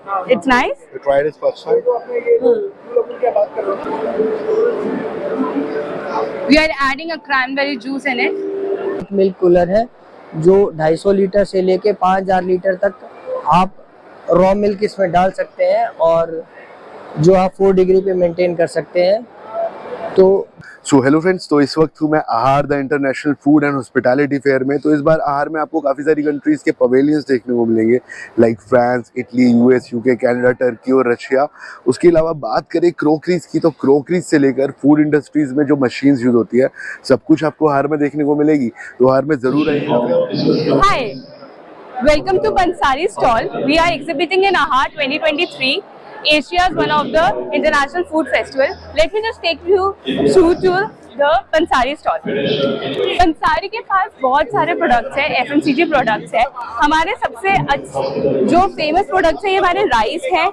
It's nice. You tried it first time? We are adding a cranberry juice in it. Milk cooler है जो 250 litre से लेके 5000 litre तक आप raw milk इसमें डाल सकते हैं और जो आप 4 डिग्री पे मेंटेन कर सकते हैं। तो सो हेलो फ्रेंड्स, तो इस वक्त हूँ मैं आहार the international food and hospitality fair में। तो इस बार आहार में आपको काफ़ी सारी कंट्रीज़ के पवेलियंस देखने को मिलेंगे, like France, Italy, US, UK, Canada, Turkey और रशिया। उसके अलावा बात करें क्रोकरीज की, तो क्रोकरीज से लेकर फूड इंडस्ट्रीज़ में जो मशीन्स यूज होती है, सब कुछ आपको आहार में देखने को मिलेगी। तो आहार में ज़रूर आइए। Hi, welcome to Pansari stall. We are exhibiting in Ahar 2023. Asia's one of the international food festival. Let me just take you through to the Pansari stall. Pansari के पास बहुत सारे प्रोडक्ट्स हैं, FMCG प्रोडक्ट्स हैं। हमारे सबसे जो famous products हैं ये हमारे राइस हैं।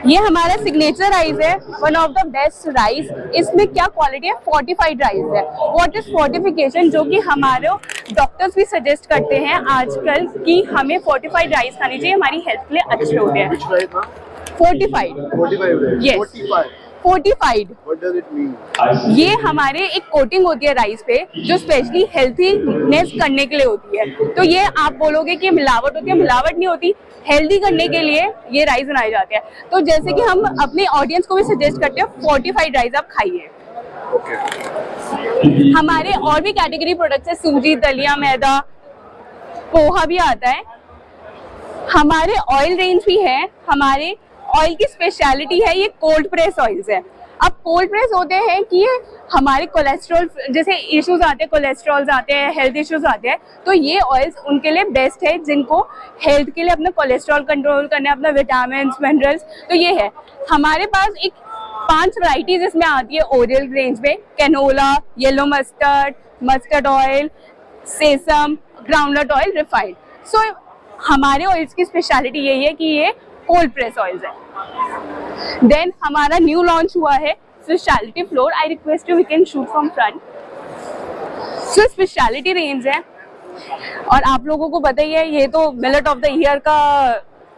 ये हमारा सिग्नेचर राइस है, one of the best rice. इसमें क्या क्वालिटी है, फोर्टिफाइड राइस है। व्हाट इज फोर्टिफिकेशन, जो कि हमारे डॉक्टर्स भी सजेस्ट करते हैं आजकल कि हमें फोर्टिफाइड राइस खानी चाहिए, हमारी हेल्थ के लिए अच्छे होते हैं। Fortified, fortified, What does it mean? ये हमारे एक कोटिंग होती है राइस पे जो स्पेशली हेल्थीनेस करने के लिए होती है। तो ये आप बोलोगे कि मिलावट होती है, मिलावट नहीं होती, हेल्दी करने के लिए ये राइस बनाए जाते हैं। तो जैसे कि हम अपने ऑडियंस को भी सजेस्ट करते हैं, फोर्टिफाइड राइस आप खाइए। हमारे और भी कैटेगरी प्रोडक्ट्स है, सूजी, दलिया, मैदा, पोहा भी आता है। हमारे ऑयल रेंज भी है। हमारे ऑयल की स्पेशलिटी है ये कोल्ड प्रेस ऑयल्स है। अब कोल्ड प्रेस होते हैं कि ये हमारे कोलेस्ट्रॉल जैसे इश्यूज आते हैं, कोलेस्ट्रॉल्स आते हैं, हेल्थ इश्यूज आते हैं, तो ये ऑयल्स उनके लिए बेस्ट है जिनको हेल्थ के लिए अपना कोलेस्ट्रॉल कंट्रोल करना है, अपना विटामिन मिनरल्स। तो ये है हमारे पास एक 5 वैरायटीज इसमें आती है ओरियल रेंज में, canola, yellow mustard, mustard oil, sesame, groundnut oil, refined. So हमारे ऑयल्स की स्पेशलिटी यही है कि ये कोल्ड प्रेस ऑयल्स है। देन हमारा न्यू लॉन्च हुआ है speciality flour. I request you we can shoot from front. So speciality range है और आप लोगों को पता ही है ये तो मिलेट ऑफ द ईयर का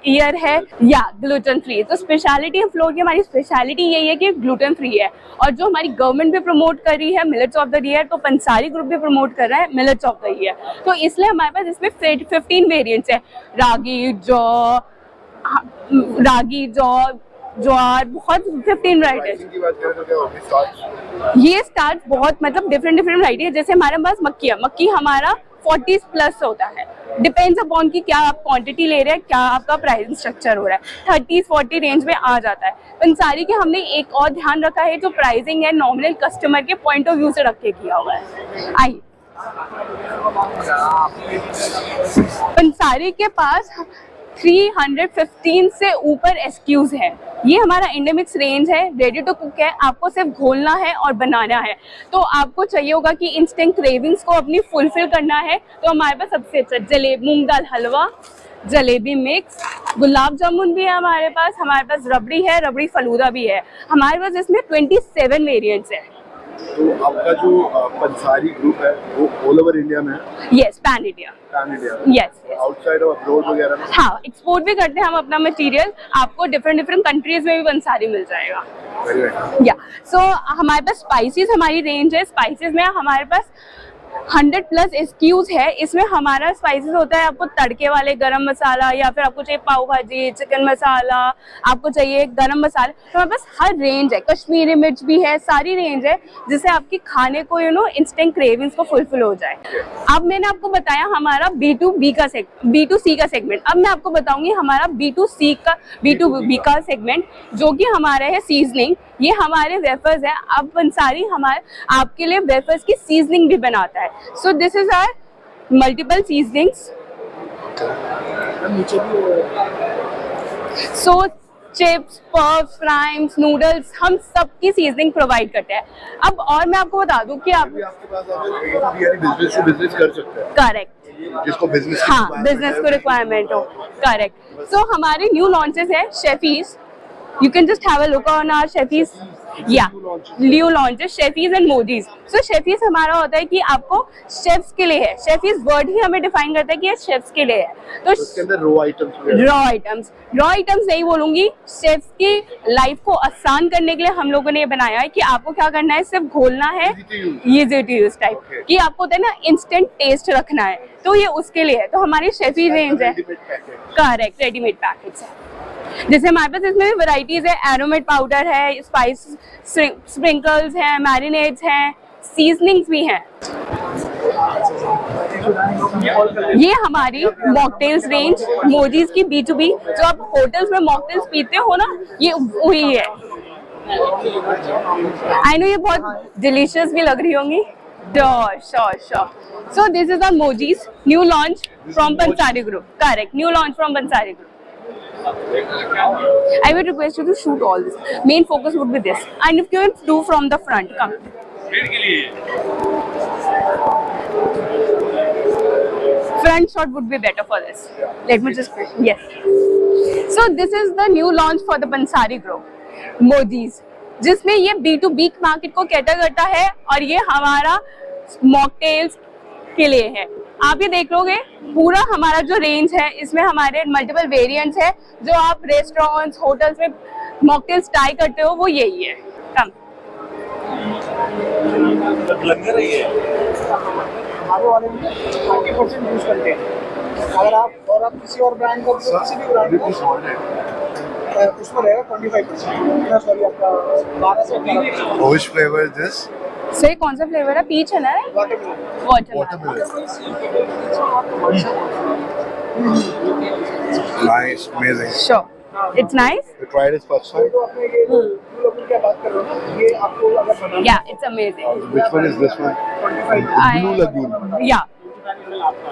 ईयर है या ग्लूटेन फ्री। तो स्पेशलिटी फ्लोर की हमारी स्पेशलिटी यही है कि ग्लूटेन फ्री है और जो हमारी गवर्नमेंट भी प्रमोट कर रही है मिलेट्स ऑफ द ईयर, तो पंसारी ग्रुप भी प्रमोट कर रहा है मिलेट्स ऑफ द ईयर। तो इसलिए हमारे पास इसमें 15 वेरिएंट्स है, रागी, ज्वार, बहुत 15 वैरायटी। ये स्टार्च बहुत मतलब डिफरेंट वैरायटी है। जैसे हमारे पास मक्की है, मक्की हमारा 40 प्लस होता है, डिपेंड्स अपॉन कि क्या आप क्वांटिटी ले रहे हैं, क्या आपका प्राइसिंग स्ट्रक्चर हो रहा है। 30-40 रेंज में आ जाता है। पंसारी के हमने एक और ध्यान रखा है, जो प्राइसिंग है नॉमिनल कस्टमर के पॉइंट ऑफ व्यू से रख के किया हुआ है। आइए, पंसारी के पास 315 से ऊपर SKUs है। ये हमारा इंडिमिक्स रेंज है, रेडी टू कुक है। आपको सिर्फ घोलना है और बनाना है। तो आपको चाहिए होगा कि इंस्टेंट क्रेविंग्स को अपनी फुलफिल करना है, तो हमारे पास सबसे अच्छा जलेबी, मूंग दाल हलवा, जलेबी मिक्स, गुलाब जामुन भी है हमारे पास रबड़ी है, रबड़ी फलूदा भी है हमारे पास। इसमें 27 वेरिएंट्स है। तो आपका जो पंसारी ग्रुप है वो ऑल ओवर इंडिया में है? Yes, pan India. Yes, outside of abroad वगैरह में? हाँ, एक्सपोर्ट भी करते हैं हम अपना मटेरियल। आपको डिफरेंट कंट्रीज में भी पंसारी मिल जाएगा। या सो हमारे पास स्पाइसेस हमारी रेंज है। स्पाइसेस में हमारे पास 100 प्लस SKUs है। इसमें हमारा स्पाइसेस होता है आपको तड़के वाले गरम मसाला, या फिर आपको चाहिए पाव भाजी, चिकन मसाला, आपको चाहिए गरम मसाला, तो हमारे पास हर रेंज है। कश्मीरी मिर्च भी है, सारी रेंज है जिससे आपकी खाने को इंस्टेंट क्रेविंग्स को फुलफिल हो जाए। अब मैंने आपको बताया हमारा B2C का सेगमेंट। अब मैं आपको बताऊंगी हमारा B2B का सेगमेंट, जो कि हमारा है सीजनिंग। ये हमारे वेफर्स है। अब पंसारी हमारे आपके लिए वेफर्स की सीजनिंग भी बनाता है। So this is our multiple seasonings. So chips, puffs, fryums, noodles, हम सबकी सीजनिंग प्रोवाइड करते हैं। अब और मैं आपको बता दूं कि आप आपके पास बिजनेस टू बिजनेस कर सकते हैं। करेक्ट, जिसको बिजनेस बिजनेस को रिक्वायरमेंट हो। करेक्ट। सो हमारे न्यू लॉन्चेस है शेफीज। You can just have a look on our Sheffy's या न्यू लॉन्च है शेफीज एंड मोजीज। सो शेफीज हमारा होता है कि आपको शेफ्स के लिए है, शेफीज वर्ड ही हमें डिफाइन करता है कि ये शेफ्स के लिए है। तो इसके अंदर रॉ आइटम्स नहीं बोलूंगी, शेफ्स की लाइफ को आसान करने के लिए हम लोगों ने ये बनाया है कि आपको क्या करना है, सिर्फ घोलना है, इजी टू यूज टाइप कि आपको होता है ना इंस्टेंट टेस्ट रखना है, तो ये उसके लिए है। तो हमारी शेफी रेंज है, करेक्ट, रेडीमेड पैकेट्स है। जैसे हमारे पास इसमें वैरायटीज है, एरोमेट पाउडर है, स्पाइस स्प्रिंकल्स हैं, मैरिनेड्स हैं, सीजनिंग्स भी हैं। ये हमारी मॉकटेल्स रेंज मोजीज की B2B, जो आप होटल्स में मॉकटेल्स पीते हो ना, ये वही है। आई नो ये बहुत डिलीशियस भी लग रही होंगी। Sure. So this is our Mojis, new launch from Pansari Group. Correct, new launch from Pansari Group. I would request you to shoot all this. Main focus would be this. And if you can do from the front, come. Front shot would be better for this. Let me just, yes. So this is the new launch for the Pansari Group, Mojis, जिसमें ये B2B market को cater करता है और ये हमारा mocktails के लिए है। आप ये देख लोगे पूरा हमारा जो रेंज है, इसमें हमारे मल्टीपल वेरिएंट्स है। जो आप रेस्टोरेंट्स होटल्स में मॉकटेल्स ट्राई करते हो वो यही है। कम लंगर ही है हमारे वाले में 40% यूज करते हैं। अगर आप किसी और ब्रांड का किसी भी ब्रांड का उसमें रहेगा 25%। सॉरी आपका 12 से 18%। Which flavor is this? सो ये कौन सा फ्लेवर है? पीच है ना? Watermelon. Nice, amazing. Sure, it's nice. You tried it first time? तो आपने ये ब्लू लेबल क्या बात कर रहे हो ना, ये आपको अगर बनाना Yeah, it's amazing. Which one is this one? 25 Blue Lagoon. Yeah,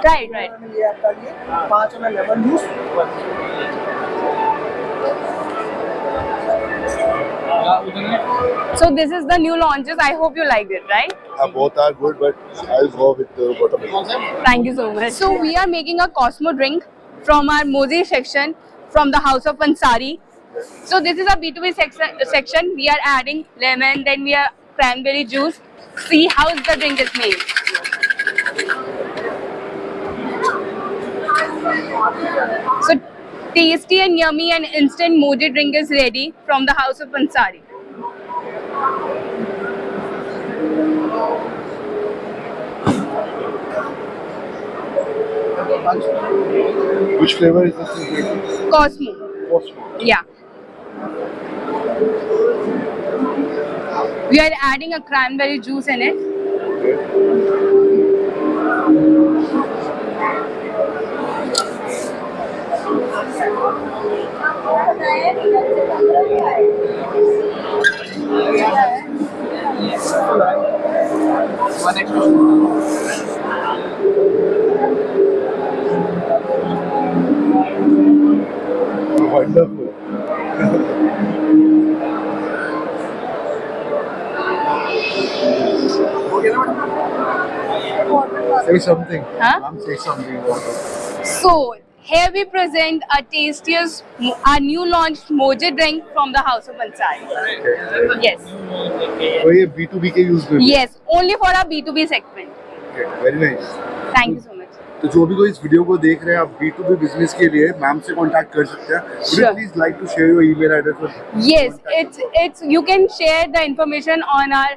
right. ये आपका ये 5 ml lemon juice. So this is the new launches. I hope you liked it, right? Both are good, but I'll go with the watermelon. Thank you so much. So we are making a Cosmo drink from our Mozi section from the house of Pansari. So this is a B2B section. We are adding lemon, then we are cranberry juice. See how the drink is made. So tasty and yummy and instant Mozi drink is ready from the house of Pansari. Which flavor is this? Cosmo. Yeah. We are adding a cranberry juice in it. Wonderful. Say something. Huh? Ma'am, say something. So here we present our new launched Moji drink from the house of Pansari. Yes. तो ये B2B के use में भी? Yes, only for our B2B segment. Okay, very nice. Thank you so much. तो जो भी कोई इस वीडियो को देख रहे हैं, आप B2B बिजनेस के लिए मैम से कांटेक्ट कर सकते हैं। Would you please like to share your email address? Yes, it's you can share the information on our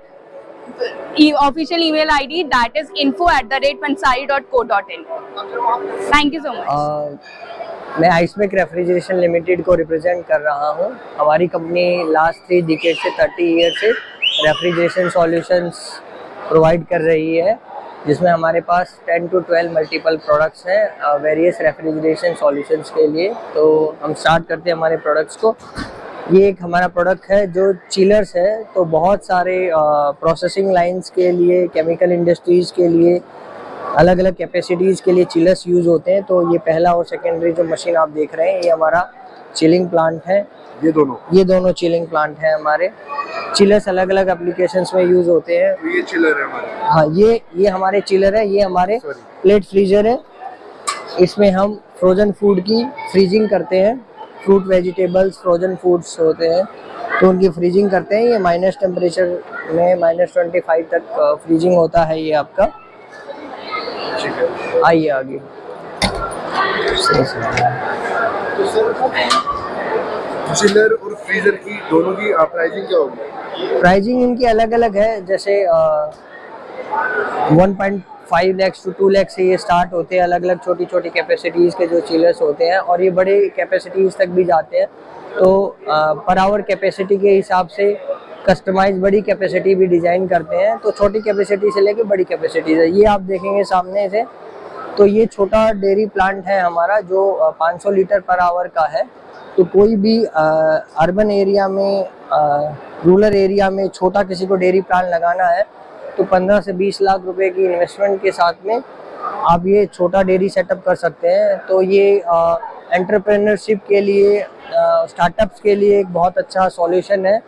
official email ID, that is info@pansari.co.in. Thank you so much. मैं आइसमेक refrigeration limited को represent कर रहा हूँ। हमारी company last 3 decade से 30 year से refrigeration solutions provide कर रही है, जिसमें हमारे पास 10 to 12 मल्टीपल प्रोडक्ट्स हैं वेरियस रेफ्रिजरेशन सॉल्यूशंस के लिए। तो हम स्टार्ट करते हैं हमारे प्रोडक्ट्स को। ये एक हमारा प्रोडक्ट है जो चिलर्स है। तो बहुत सारे प्रोसेसिंग लाइंस के लिए, केमिकल इंडस्ट्रीज़ के लिए, अलग अलग कैपेसिटीज़ के लिए चिलर्स यूज़ होते हैं। तो ये पहला और सेकेंडरी जो मशीन आप देख रहे हैं, ये हमारा चिलिंग प्लांट है। ये दोनों चिलिंग प्लांट हैं हमारे। चिलर्स अलग अलग एप्लीकेशंस में यूज़ होते हैं। ये चिलर है हमारे। हाँ, ये हमारे चिलर है। ये हमारे प्लेट फ्रीजर है। इसमें हम फ्रोजन फूड की फ्रीजिंग करते हैं। फ्रूट वेजिटेबल्स फ्रोजन फूड्स होते हैं, तो उनकी फ्रीजिंग करते हैं। ये माइनस टेम्परेचर में -25 तक फ्रीजिंग होता है ये आपका। ठीक है। आइए आगे। तो सर चिलर और फ्रीजर की दोनों की प्राइसिंग क्या होगी? प्राइजिंग इनकी अलग अलग है, जैसे 1.5 लाख to 2 लाख से ये स्टार्ट होते हैं। अलग अलग छोटी छोटी कैपेसिटीज़ के जो चिलर्स होते हैं, और ये बड़े कैपेसिटीज़ तक भी जाते हैं। तो पर आवर कैपेसिटी के हिसाब से कस्टमाइज बड़ी कैपेसिटी भी डिज़ाइन करते हैं। तो छोटी कैपेसिटी से लेके बड़ी कैपेसिटी है। ये आप देखेंगे सामने से, तो ये छोटा डेयरी प्लांट है हमारा जो 500 लीटर पर आवर का है। तो कोई भी अर्बन एरिया में, रूरल एरिया में छोटा किसी को डेयरी प्लांट लगाना है तो 15 से 20 लाख रुपए की इन्वेस्टमेंट के साथ में आप ये छोटा डेयरी सेटअप कर सकते हैं। तो ये एंटरप्रेन्योरशिप के लिए, स्टार्टअप्स के लिए एक बहुत अच्छा सॉल्यूशन है,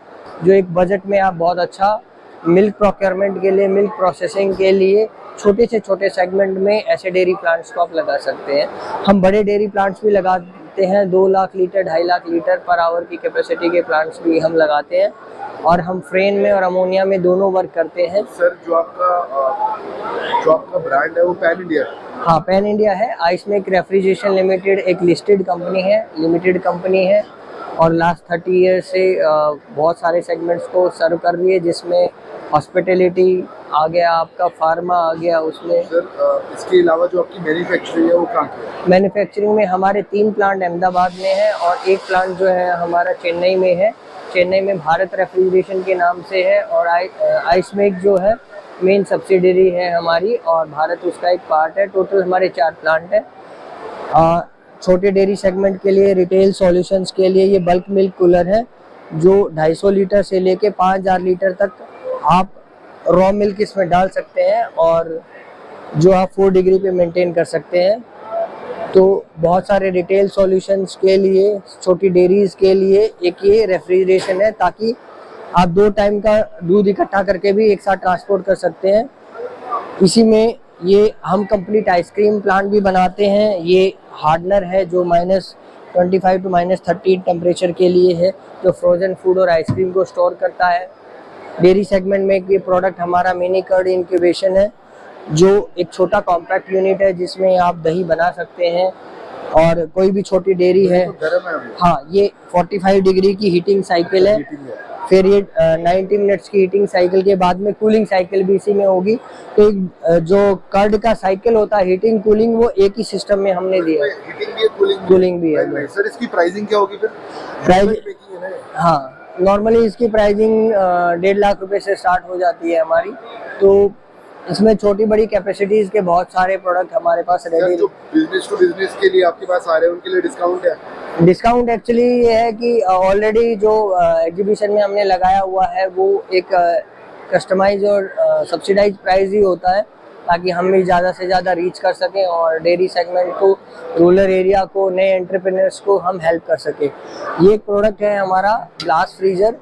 जो एक बजट में आप बहुत अच्छा मिल्क प्रोक्योरमेंट के लिए, मिल्क प्रोसेसिंग के लिए छोटे से छोटे सेगमेंट में ऐसे डेयरी प्लांट्स को आप लगा सकते हैं। हम बड़े डेयरी प्लांट्स भी लगाते हैं, 2 lakh litre 2.5 lakh litre per hour की कैपेसिटी के प्लांट्स भी हम लगाते हैं। और हम फ्रेन में और अमोनिया में दोनों वर्क करते हैं। सर जो आपका ब्रांड है वो पैन इंडिया है? हाँ, पैन इंडिया है। आइसमेक रेफ्रिजरेशन लिमिटेड एक लिस्टेड कंपनी है, और लास्ट 30 ईयर से बहुत सारे सेगमेंट्स को सर्व कर रही है, जिसमें हॉस्पिटैलिटी आ गया, आपका फार्मा आ गया उसमें। सर इसके अलावा जो आपकी मैन्युफैक्चरिंग है वो कहाँ की है? मैन्युफैक्चरिंग में हमारे 3 प्लांट अहमदाबाद में है, और एक प्लांट जो है हमारा चेन्नई में है। चेन्नई में भारत रेफ्रिजरेशन के नाम से है, और आइसमेक जो है मेन सब्सिडरी है हमारी, और भारत उसका एक पार्ट है। टोटल हमारे 4 प्लांट है। छोटे डेयरी सेगमेंट के लिए, रिटेल सॉल्यूशंस के लिए ये बल्क मिल्क कूलर है, जो 250 लीटर से लेके 5000 लीटर तक आप रॉ मिल्क इसमें डाल सकते हैं, और जो आप 4 डिग्री पे मेंटेन कर सकते हैं। तो बहुत सारे रिटेल सॉल्यूशंस के लिए, छोटी डेयरीज के लिए एक ये रेफ्रिजरेशन है, ताकि आप 2 टाइम का दूध इकट्ठा करके भी एक साथ ट्रांसपोर्ट कर सकते हैं। इसी में ये हम कंप्लीट आइसक्रीम प्लांट भी बनाते हैं। ये हार्डनर है जो -25 to -30 टेम्परेचर के लिए है, जो फ्रोजन फूड और आइसक्रीम को स्टोर करता है। डेयरी सेगमेंट में ये प्रोडक्ट हमारा मिनी कर्ड इंक्यूबेशन है, जो एक छोटा कॉम्पैक्ट यूनिट है, जिसमें आप दही बना सकते हैं। और कोई भी छोटी डेयरी है, हाँ, ये 45 डिग्री की हीटिंग साइकिल है। फिर ये 90 मिनट्स की हीटिंग साइकिल के बाद में कूलिंग साइकिल भी इसी में होगी। तो जो कर्ड का साइकिल होता है, हीटिंग कूलिंग, वो एक ही सिस्टम में हमने दिया है। हीटिंग भी है, कूलिंग भी है। सर इसकी प्राइसिंग क्या होगी फिर? हाँ, नॉर्मली इसकी प्राइसिंग 1.5 लाख रुपए से स्टार्ट हो जाती है हमारी। तो इसमें छोटी बड़ी कैपेसिटीज के बहुत सारे प्रोडक्ट हमारे पास रेडी। जो बिजनेस टू बिजनेस के लिए आपके पास आ रहे हैं उनके लिए डिस्काउंट है? डिस्काउंट एक्चुअली ये है कि ऑलरेडी जो एग्जीबिशन में हमने लगाया हुआ है वो एक कस्टमाइज और सब्सिडाइज प्राइस ही होता है, ताकि हम भी ज़्यादा से ज़्यादा रीच कर सकें और डेयरी सेगमेंट को, रूरल एरिया को, नए एंटरप्रेन्योर्स को हम हेल्प कर सकें। ये एक प्रोडक्ट है हमारा ग्लास फ्रीजर,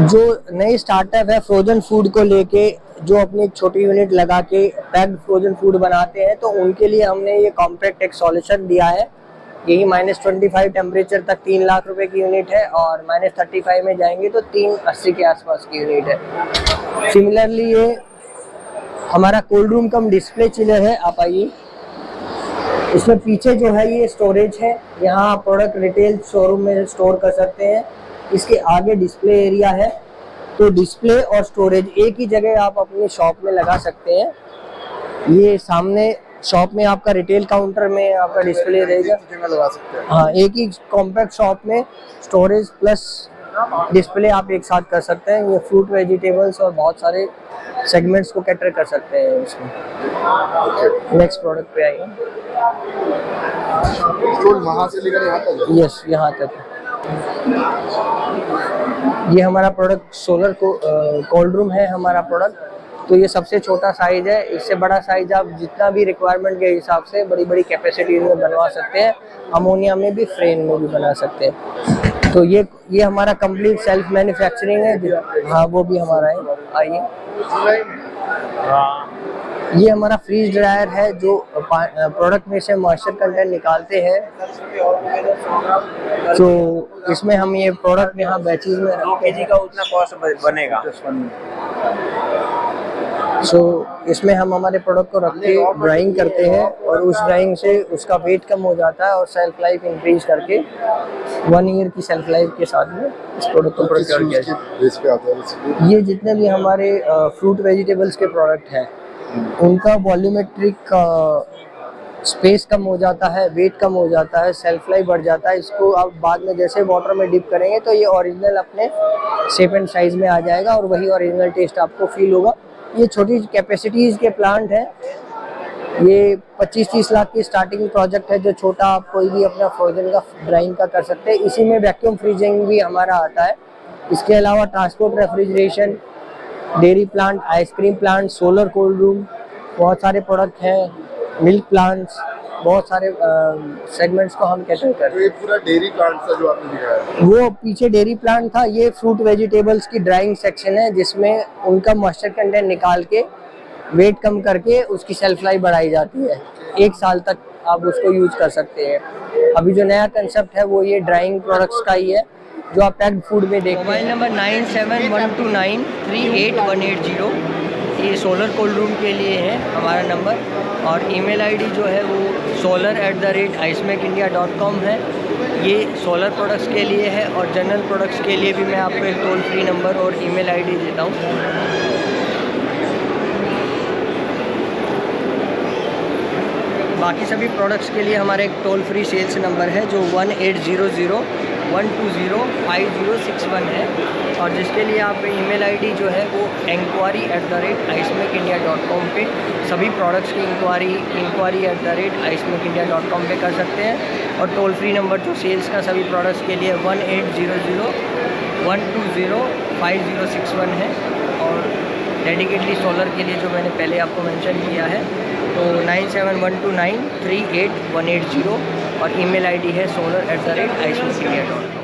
जो नई स्टार्टअप है फ्रोजन फूड को लेके, जो अपनी एक छोटी यूनिट लगा के पैक्ड फ्रोजन फूड बनाते हैं। तो उनके लिए हमने ये कॉम्पैक्ट एक सॉल्यूशन दिया है। यही -25 टेम्परेचर तक 3 लाख रुपए की यूनिट है, और -35 में जाएंगे तो 380 के आसपास की यूनिट है। सिमिलरली ये हमारा cold room cum display chiller है। आप आइए, इसमें पीछे जो है ये स्टोरेज है, यहाँ आप प्रोडक्ट रिटेल शोरूम में स्टोर कर सकते हैं। इसके आगे डिस्प्ले एरिया है, तो डिस्प्ले और स्टोरेज एक ही जगह आप अपनी शॉप में लगा सकते हैं। ये सामने शॉप में आपका रिटेल काउंटर में आपका डिस्प्ले रहेगा, लगा सकते हैं। हाँ, एक ही कॉम्पैक्ट शॉप में स्टोरेज प्लस डिस्प्ले आप एक साथ कर सकते हैं। ये फ्रूट, वेजिटेबल्स और बहुत सारे सेगमेंट्स को कैटर कर सकते हैं इसमें। नेक्स्ट प्रोडक्ट पे आइए। वहाँ से लेकर यहाँ तक? यस, यहाँ तक। ये हमारा प्रोडक्ट सोलर कोल्ड रूम है हमारा प्रोडक्ट। तो ये सबसे छोटा साइज है। इससे बड़ा साइज आप जितना भी रिक्वायरमेंट के हिसाब से बड़ी बड़ी कैपेसिटी में बनवा सकते हैं। अमोनिया में भी, फ्रेम में भी बना सकते हैं। तो ये हमारा कंप्लीट सेल्फ मैन्युफैक्चरिंग है। हाँ, वो भी हमारा है। आइए। ये हमारा फ्रीज ड्रायर है जो प्रोडक्ट में से मॉइस्चर कंटेंट निकालते हैं। तो इसमें हम ये प्रोडक्ट यहाँ बैचेज में 2 kg का उतना कॉस्ट बनेगा। सो इसमें हम हमारे प्रोडक्ट को रख के ड्राइंग करते हैं और उस ड्राइंग से उसका वेट कम हो जाता है और सेल्फ लाइफ इंक्रीज करके 1 ईयर की सेल्फ लाइफ के साथ में इस प्रोडक्ट को प्रोक्योर किया जाता है। ये जितने भी हमारे फ्रूट वेजिटेबल्स के प्रोडक्ट हैं उनका वॉल्यूमेट्रिक स्पेस कम हो जाता है, वेट कम हो जाता है, सेल्फ लाइफ बढ़ जाता है। इसको आप बाद में जैसे वाटर में डिप करेंगे तो ये ओरिजिनल अपने शेप एंड साइज में आ जाएगा और वही ओरिजिनल टेस्ट आपको फील होगा। ये छोटी कैपेसिटीज़ के प्लांट हैं, ये 25-30 लाख की स्टार्टिंग प्रोजेक्ट है जो छोटा आप कोई भी अपना फ्रोजन का ड्राइंग का कर सकते हैं। इसी में वैक्यूम फ्रीजिंग भी हमारा आता है। इसके अलावा transport refrigeration, dairy plant, ice cream plant, solar cold room, बहुत सारे प्रोडक्ट हैं, मिल्क प्लांट्स, बहुत सारे सेगमेंट्स को हम कैटर करते हैं। ये पूरा डेयरी प्लांट था जो आपने दिखाया, वो पीछे डेयरी प्लांट था, ये फ्रूट वेजिटेबल्स की ड्राइंग सेक्शन है जिसमें उनका मॉइस्चर कंटेंट निकाल के वेट कम करके उसकी सेल्फ लाइफ बढ़ाई जाती है। 1 साल तक आप उसको यूज कर सकते हैं। अभी जो नया कंसेप्ट है वो ये ड्राइंग प्रोडक्ट्स का ही है जो आप पैक्ड फूड में देखते हैं। मोबाइल नंबर 9712938180, ये सोलर कोल्ड रूम के लिए है हमारा नंबर। और ईमेल आईडी जो है वो solar@icemakeindia.com है। ये सोलर प्रोडक्ट्स के लिए है और जनरल प्रोडक्ट्स के लिए भी मैं आपको एक टोल फ्री नंबर और ईमेल आईडी देता हूँ। बाकी सभी प्रोडक्ट्स के लिए हमारा एक टोल फ्री सेल्स नंबर है जो 1800-120-5061 है। और जिसके लिए आप ईमेल आईडी जो है वो enquiry@icemakeindia.com पे सभी प्रोडक्ट्स की enquiry@icemakeindia.com पे कर सकते हैं। और टोल फ्री नंबर जो सेल्स का सभी प्रोडक्ट्स के लिए 1800-120-5061 है। और डेडिकेटली सोलर के लिए जो मैंने पहले आपको मेंशन किया है तो 9712938180 और ईमेल आईडी है solar@icemakeindia.com।